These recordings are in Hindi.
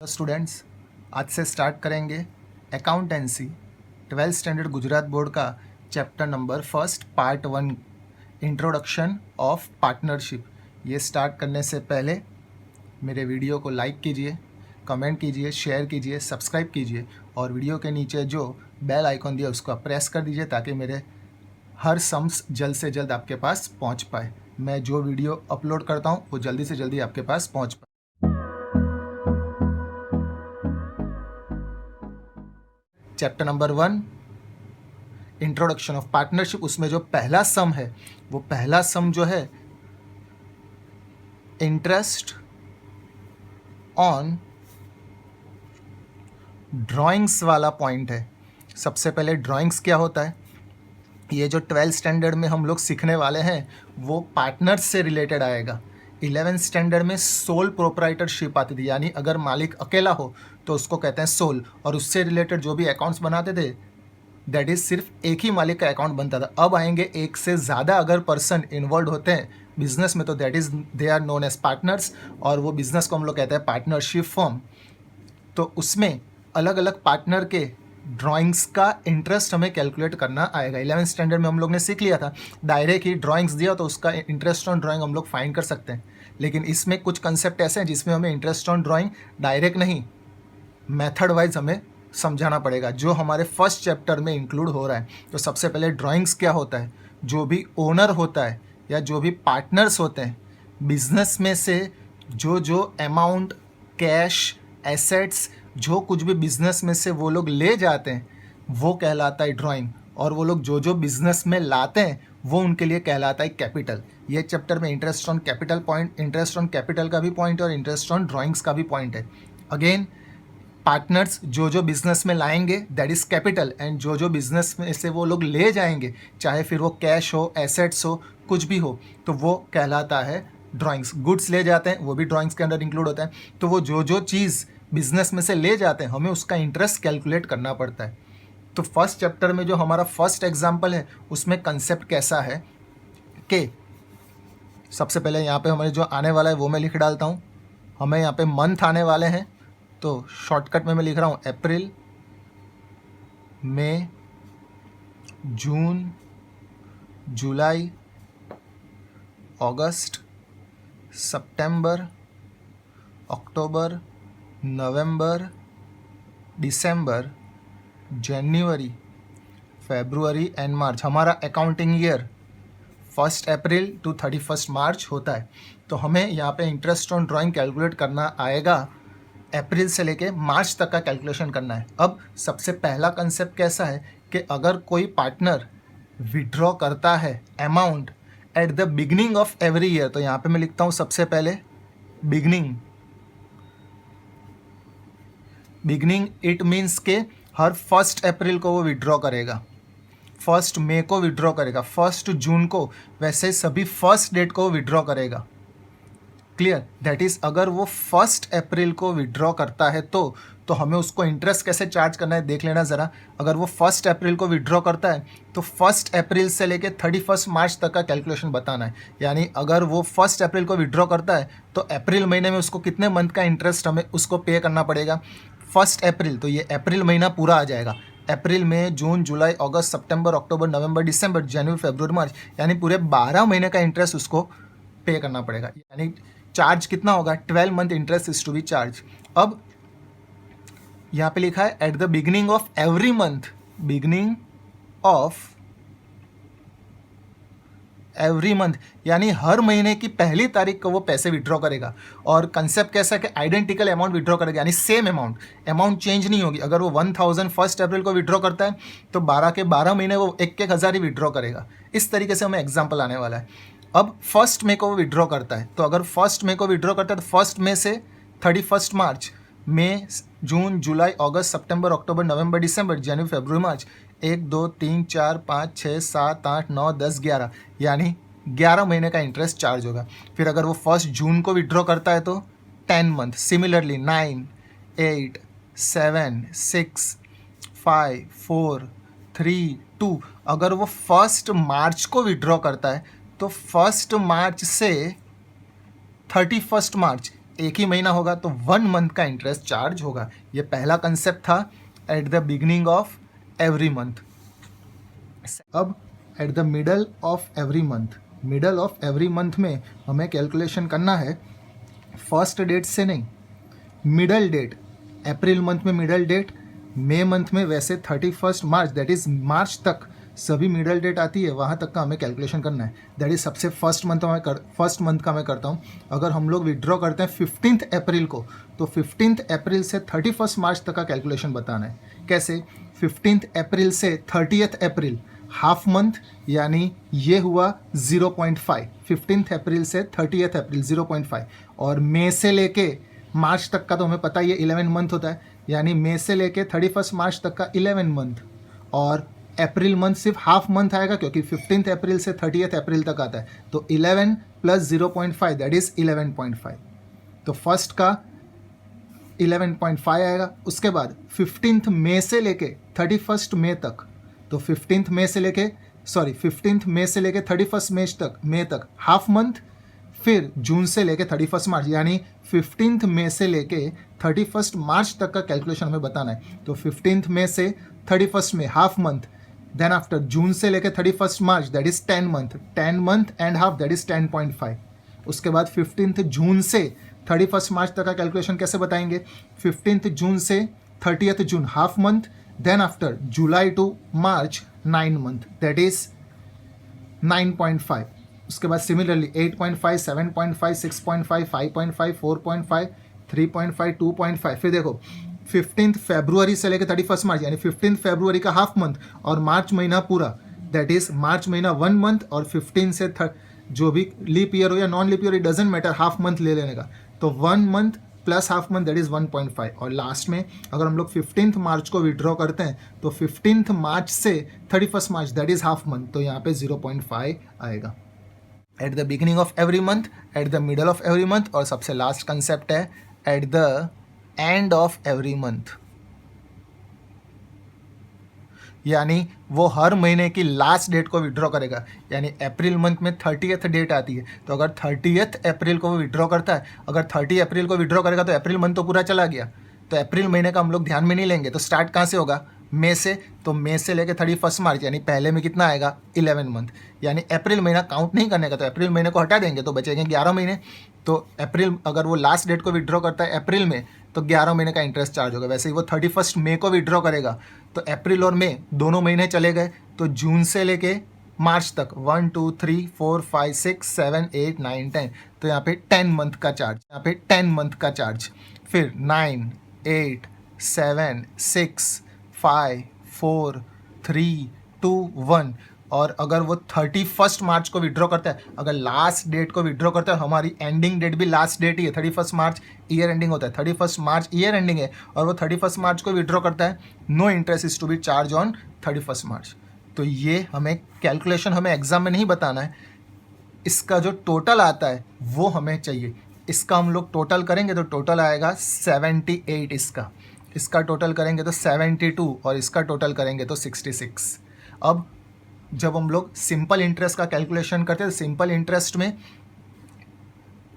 स्टूडेंट्स, आज से स्टार्ट करेंगे accountancy 12th standard Gujarat board का chapter number first part 1 introduction of partnership. ये स्टार्ट करने से पहले मेरे वीडियो को लाइक कीजिए, कमेंट कीजिए, शेयर कीजिए, सब्सक्राइब कीजिए और वीडियो के नीचे जो बेल आइकॉन दिया उसको प्रेस कर दीजिए ताकि मेरे हर सम्स जल्द से जल्द आपके पास पहुंच पाए। मैं जो वीडियो अपलोड करता हूं वो जल्दी से जल्दी आपके पास पहुंच पाए। Chapter number 1 introduction of partnership, उसमें जो पहला सम है वो पहला सम जो है इंटरेस्ट ऑन ड्राइंग्स वाला पॉइंट है। सबसे पहले ड्राइंग्स क्या होता है, ये जो 12th स्टैंडर्ड में हम लोग सीखने वाले हैं वो पार्टनर्स से रिलेटेड आएगा। 11th स्टैंडर्ड में सोल प्रोप्राइटरशिप आती थी, यानी अगर मालिक अकेला हो तो उसको कहते हैं सोल, और उससे रिलेटेड जो भी अकाउंट्स बनाते थे दैट इज़ सिर्फ एक ही मालिक का अकाउंट बनता था। अब आएंगे एक से ज़्यादा अगर पर्सन इन्वॉल्व होते हैं बिजनेस में तो that is they are known as partners, और वो बिजनेस को हम लोग कहते हैं पार्टनरशिप फर्म। तो उसमें अलग अलग पार्टनर के ड्राइंग्स का इंटरेस्ट हमें कैलकुलेट करना आएगा। 11th स्टैंडर्ड में हम लोग ने सीख लिया था, डायरेक्ट ही ड्राइंग्स दिया तो उसका इंटरेस्ट ऑन ड्राइंग हम लोग फाइंड कर सकते हैं। लेकिन इसमें कुछ कंसेप्ट ऐसे हैं जिसमें हमें इंटरेस्ट ऑन ड्राइंग डायरेक्ट नहीं, मेथड वाइज हमें समझाना पड़ेगा, जो हमारे फर्स्ट चैप्टर में इंक्लूड हो रहा है। तो सबसे पहले ड्राइंग्स क्या होता है, जो भी ओनर होता है या जो भी पार्टनर्स होते हैं बिजनेस में से जो अमाउंट, कैश, एसेट्स, जो कुछ भी बिजनेस में से वो लोग ले जाते हैं वो कहलाता है ड्राइंग, और वो लोग जो बिजनेस में लाते हैं वो उनके लिए कहलाता है कैपिटल। ये चैप्टर में interest on capital point, interest on capital का भी पॉइंट और इंटरेस्ट ऑन ड्राइंग्स का भी पॉइंट है। अगेन पार्टनर्स जो बिजनेस में लाएंगे दैट इज़ कैपिटल, एंड जो बिजनेस में से वो लोग ले जाएंगे, चाहे फिर वो कैश हो, एसेट्स हो, कुछ भी हो, तो वो कहलाता है ड्राइंग्स। गुड्स ले जाते हैं वो भी ड्राइंग्स के अंडर इंक्लूड होता है। तो वो जो चीज़ बिजनेस में से ले जाते हैं हमें उसका इंटरेस्ट कैलकुलेट करना पड़ता है। तो फर्स्ट चैप्टर में जो हमारा फर्स्ट एग्जाम्पल है उसमें कंसेप्ट कैसा है कि सबसे पहले यहाँ पे हमारे जो आने वाला है वो मैं लिख डालता हूँ। हमें यहाँ पे मंथ आने वाले हैं तो शॉर्टकट में मैं लिख रहा हूँ अप्रैल, मई, जून, जुलाई, अगस्त, सितंबर, अक्टूबर, नवंबर, दिसंबर, जनवरी, फरवरी एंड मार्च। हमारा अकाउंटिंग ईयर 1 अप्रैल टू 31 मार्च होता है। तो हमें यहाँ पे इंटरेस्ट ऑन ड्राइंग कैलकुलेट करना आएगा, अप्रैल से लेके मार्च तक का कैलकुलेशन करना है। अब सबसे पहला कंसेप्ट कैसा है कि अगर कोई पार्टनर विड्रॉ करता है amount at the beginning of every year, तो यहाँ पे मैं लिखता हूँ सबसे पहले बिगनिंग इट मीन्स के हर 1 अप्रैल को वो विड्रॉ करेगा, 1 मई को विड्रॉ करेगा, 1 जून को, वैसे सभी 1 डेट को विड्रॉ करेगा। क्लियर? दैट इज़ अगर वो 1 अप्रैल को विड्रॉ करता है तो हमें उसको इंटरेस्ट कैसे चार्ज करना है देख लेना ज़रा। अगर वो 1 अप्रैल को विड्रॉ करता है तो 1 अप्रैल से लेके 31 मार्च तक का कैलकुलेशन बताना है। यानी अगर वो 1 अप्रैल को विड्रॉ करता है तो अप्रैल महीने में उसको कितने मंथ का इंटरेस्ट हमें उसको पे करना पड़ेगा, 1 अप्रैल, तो ये अप्रैल महीना पूरा आ जाएगा। अप्रैल, मई, जून, जुलाई, अगस्त, सितंबर, अक्टूबर, नवंबर, दिसंबर, जनवरी, फरवरी, मार्च, यानी पूरे 12 महीने का इंटरेस्ट उसको पे करना पड़ेगा। यानी चार्ज कितना होगा, 12 month interest is to be charge. अब यहाँ पे लिखा है at the beginning of every month, beginning of every month, यानी हर महीने की पहली तारीख को वो पैसे विड्रॉ करेगा। और कंसेप्ट कैसा है कि आइडेंटिकल अमाउंट विड्रॉ करेगा, यानी सेम अमाउंट चेंज नहीं होगी। अगर वो 1000 1 अप्रैल को विड्रॉ करता है तो 12 के 12 महीने वो 1-1 हज़ार ही विड्रॉ करेगा। इस तरीके से हमें एग्जाम्पल आने वाला है। अब 1 मई को वो विड्रॉ करता है, तो अगर 1 मई को विड्रॉ करता है तो 1 मई से 31 मार्च, मई, जून, जुलाई, अगस्त, सितंबर, अक्टूबर, नवंबर, दिसंबर, जनवरी, फरवरी, मार्च, 1 2 3 4 5 6 7 8 9 10 11, यानी 11 महीने का इंटरेस्ट चार्ज होगा। फिर अगर वो 1 जून को विड्रॉ करता है तो 10 मंथ, सिमिलरली 9 8 7 6 5 4 3 2। अगर वो 1 मार्च को विड्रॉ करता है तो 1 मार्च से 31 मार्च एक ही महीना होगा तो 1 मंथ का इंटरेस्ट चार्ज होगा। ये पहला कंसेप्ट था at the beginning of every month. अब at the middle of every month में हमें कैलकुलेशन करना है फर्स्ट डेट से नहीं, मिडल डेट। अप्रैल मंथ में मिडल डेट, मई मंथ में वैसे 31 मार्च, दैट इज़ मार्च तक सभी मिडल डेट आती है, वहाँ तक का हमें कैलकुलेशन करना है। दैट इज सबसे फर्स्ट मंथ का मैं करता हूँ। अगर हम लोग विड्रॉ करते हैं 15 अप्रैल को, तो 15 अप्रैल से 31 मार्च तक का कैलकुलेशन बताना है। कैसे? 15 अप्रैल से 30 अप्रैल हाफ मंथ, यानी ये हुआ 0.5। 15 अप्रैल से 30 अप्रैल 0.5, और मई से लेके मार्च तक का तो हमें पता ही है 11 मंथ होता है, यानी मई से लेके 31 मार्च तक का 11 मंथ। और अप्रैल मंथ सिर्फ हाफ मंथ आएगा क्योंकि 15 अप्रैल से 30 अप्रैल तक आता है, तो 11 प्लस 0.5 दैट इज 11.5। तो फर्स्ट का 11.5 आएगा। उसके बाद 15 मई से लेके 31 मई तक, तो 15 मई से लेके 31 मई तक हाफ मंथ, फिर जून से लेके 31 मार्च, यानी 15 मई से लेके 31 मार्च तक का कैलकुलेशन हमें बताना है। तो 15 मई से 31 में half month, then after June से लेके 31 March that is 10 month and half that is 10.5। उसके बाद 15 जून से 31 मार्च तक का कैलकुलेशन कैसे बताएंगे? 15 जून से 30 June half month, then after July to March 9 month that is 9.5। उसके बाद सिमिलरली 8.5, 7.5, 6.5, 5.5, 4.5, 3.5, 2.5। फिर देखो 15 फरवरी से लेकर 31 मार्च, यानी 15 फरवरी का हाफ मंथ और मार्च महीना पूरा, दैट इज मार्च महीना 1 मंथ, और 15 से जो भी लीप ईयर हो या non leap year, it doesn't matter, half month ले लेने का। तो 1 month plus half month that is 1.5। और लास्ट में अगर हम लोग 15 मार्च को विड्रॉ करते हैं तो 15 मार्च से 31 March that is half month, तो यहाँ पे 0.5 आएगा। Eight the beginning of every month, eight the middle of every month, और सबसे लास्ट कंसेप्ट है at the end of every month, यानी वो हर महीने की लास्ट डेट को विड्रॉ करेगा। यानी अप्रैल मंथ में 30th डेट आती है, तो अगर 30th अप्रैल को वो विड्रॉ करता है, अगर 30 अप्रैल को विड्रॉ करेगा तो अप्रैल मंथ तो पूरा चला गया, तो अप्रैल महीने का हम लोग ध्यान में नहीं लेंगे। तो स्टार्ट कहाँ से होगा? मई से। तो मई से लेकर 31 मार्च, यानी पहले में कितना आएगा? 11 मंथ, यानी अप्रैल महीना काउंट नहीं करने का, तो अप्रैल महीने को हटा देंगे तो बचेंगे 11 महीने। तो अप्रैल, अगर वो लास्ट डेट को विड्रॉ करता है अप्रैल में, तो 11 महीने का इंटरेस्ट चार्ज होगा। वैसे ही वो 31 मई को विड्रॉ करेगा तो अप्रैल और मई दोनों महीने चले गए, तो जून से लेके मार्च तक 1 2 3 4 5 6 7 8 9 10, तो यहाँ पे 10 मंथ का चार्ज, फिर 9 8 7 6 5 4 3 2 1। और अगर वो 31 मार्च को विड्रॉ करता है, अगर लास्ट डेट को विड्रॉ करता है, हमारी एंडिंग डेट भी लास्ट डेट ही है, 31 मार्च ईयर एंडिंग होता है, 31 मार्च ईयर एंडिंग है, और वो 31 मार्च को विड्रॉ करता है, no interest is to be charge on 31 March. तो ये हमें कैलकुलेशन हमें एग्जाम में नहीं बताना है, इसका जो टोटल आता है वो हमें चाहिए। इसका हम लोग टोटल करेंगे तो टोटल आएगा 78, इसका टोटल करेंगे तो 72, और इसका टोटल करेंगे तो 66। अब जब हम लोग सिंपल इंटरेस्ट का कैलकुलेशन करते थे, सिंपल इंटरेस्ट में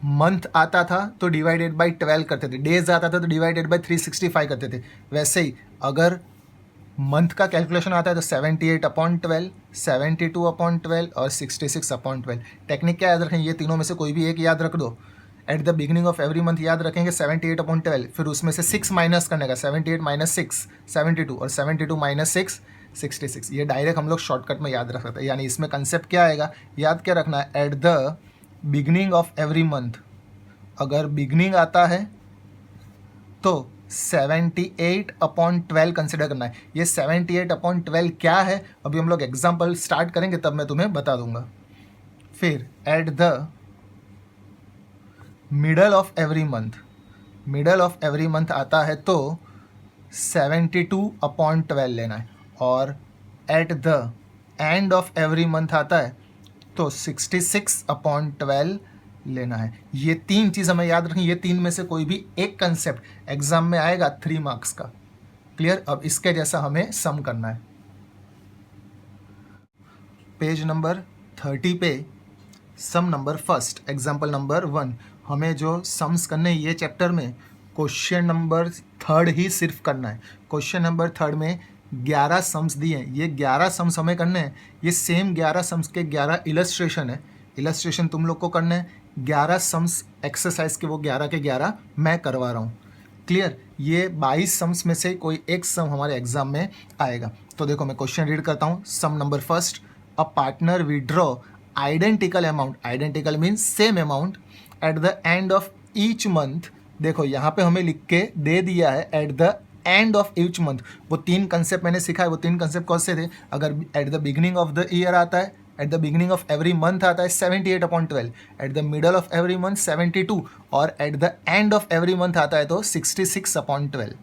मंथ आता था तो डिवाइडेड बाय 12 करते थे, डेज आता था तो डिवाइडेड बाय 365 करते थे। वैसे ही अगर मंथ का कैलकुलेशन आता है तो 78/12, 72/12 और 66/12। टेक्निक क्या याद रखें? ये तीनों में से कोई भी एक याद रख दो। Eight the beginning of every month याद रखेंगे 78/12, फिर उसमें से 6 माइनस करने का, 78 माइनस 6 72, और 72 माइनस 6 66। ये डायरेक्ट हम लोग शॉर्टकट में याद रख सकते हैं। यानी इसमें कंसेप्ट क्या आएगा, याद क्या रखना है? At the beginning of every month, अगर बिगिनिंग आता है तो 78/12 कंसिडर करना है। ये 78/12 क्या है, अभी हम लोग एग्जाम्पल स्टार्ट करेंगे तब मैं तुम्हें बता दूंगा। फिर eight the middle of every month आता है तो 72/12 लेना है, और eight the end of every month आता है तो 66/12 लेना है। ये 3 चीज़ हमें याद रखनी। ये 3 में से कोई भी एक कंसेप्ट एग्जाम में आएगा 3 मार्क्स का। क्लियर? अब इसके जैसा हमें सम करना है। पेज नंबर 30 पे सम नंबर फर्स्ट, एग्जाम्पल नंबर 1, हमें जो सम्स करने ये चैप्टर में क्वेश्चन नंबर 3 ही सिर्फ करना है। क्वेश्चन नंबर 3 में 11 सम्स दिए हैं, ये 11 सम्स हमें करने हैं। ये सेम 11 सम्स के 11 इलस्ट्रेशन है, इलस्ट्रेशन तुम लोग को करना है। 11 सम्स एक्सरसाइज के वो 11 के 11 मैं करवा रहा हूँ। क्लियर? ये 22 सम्स में से कोई एक सम हमारे एग्जाम में आएगा। तो देखो मैं क्वेश्चन रीड करता हूँ। Sum number first, a partner withdraw identical amount, identical means same amount, at the end of each month. देखो यहाँ पे हमें लिख के दे दिया है at the end of each month. वो 3 कंसेप्ट मैंने सीखा है, वो 3 कंसेप्ट कौन से थे? अगर eight the beginning of the year आता है, at the beginning of every month आता है 78/12, eight the middle of every month 72, और eight the end of every month आता है तो 66/12।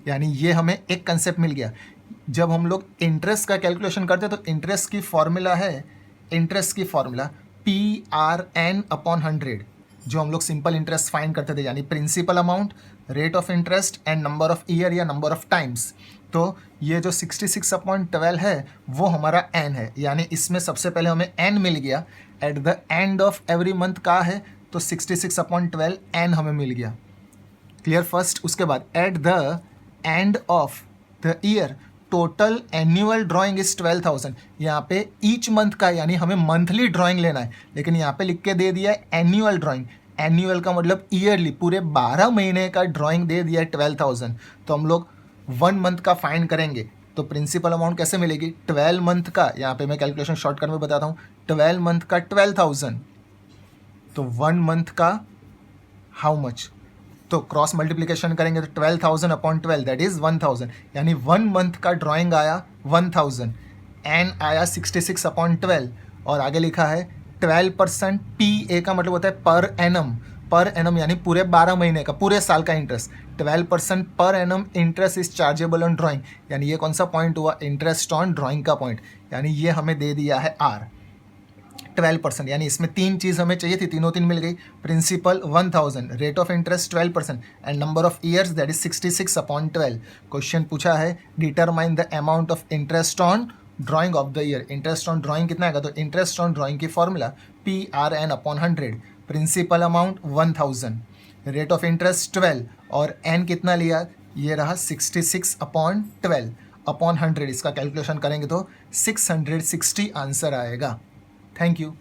यानी ये हमें एक कंसेप्ट मिल गया। जब हम लोग इंटरेस्ट का कैलकुलेशन करते हैं तो इंटरेस्ट की फॉर्मूला है, इंटरेस्ट की फॉर्मूला PRN/100, जो हम लोग सिंपल इंटरेस्ट फाइंड करते थे, यानी principal amount, rate of interest and number of year या नंबर ऑफ टाइम्स। तो ये जो 66/12 है वो हमारा n है, यानी इसमें सबसे पहले हमें n मिल गया। Eight the end of every month का है तो 66/12 n हमें मिल गया। क्लियर? फर्स्ट। उसके बाद eight the end of the year total annual drawing is 12,000। यहाँ पे ईच मंथ का, यानी हमें मंथली ड्राइंग लेना है, लेकिन यहाँ पे लिख के दे दिया है एनुअल ड्राइंग। एनुअल का मतलब ईयरली, पूरे 12 महीने का ड्राइंग दे दिया है 12,000। तो हम लोग 1 मंथ का फाइंड करेंगे तो प्रिंसिपल अमाउंट कैसे मिलेगी? 12 मंथ का, यहाँ पे मैं कैलकुलेशन शॉर्टकट में बताता हूँ, 12 मंथ का 12,000, तो 1 मंथ का हाउ मच? तो क्रॉस मल्टीप्लिकेशन करेंगे तो 12,000/12 दैट इज 1,000, यानी 1 मंथ का ड्राइंग आया 1,000, एन आया 66/12, और आगे लिखा है 12%। PA का मतलब होता है पर एनम, पर एनम यानी पूरे 12 महीने का, पूरे साल का interest. 12% per annum interest is chargeable on drawing, यानी ये कौन सा पॉइंट हुआ? इंटरेस्ट ऑन ड्राइंग का पॉइंट, यानी ये हमें दे दिया है R 12%, यानी इसमें 3 चीज़ हमें चाहिए थी, तीनों 3 मिल गई। Principal 1,000, rate of interest 12% and number of years that is 66/12। Question पूछा है determine the amount of interest on drawing of the year. Interest on drawing कितना आएगा? तो इंटरेस्ट ऑन ड्राइंग की formula PRN/100, principal amount 1,000, rate of interest 12, और n कितना लिया? ये रहा 66/12/100। इसका कैलकुलेशन करेंगे तो 660 आंसर आएगा। Thank you.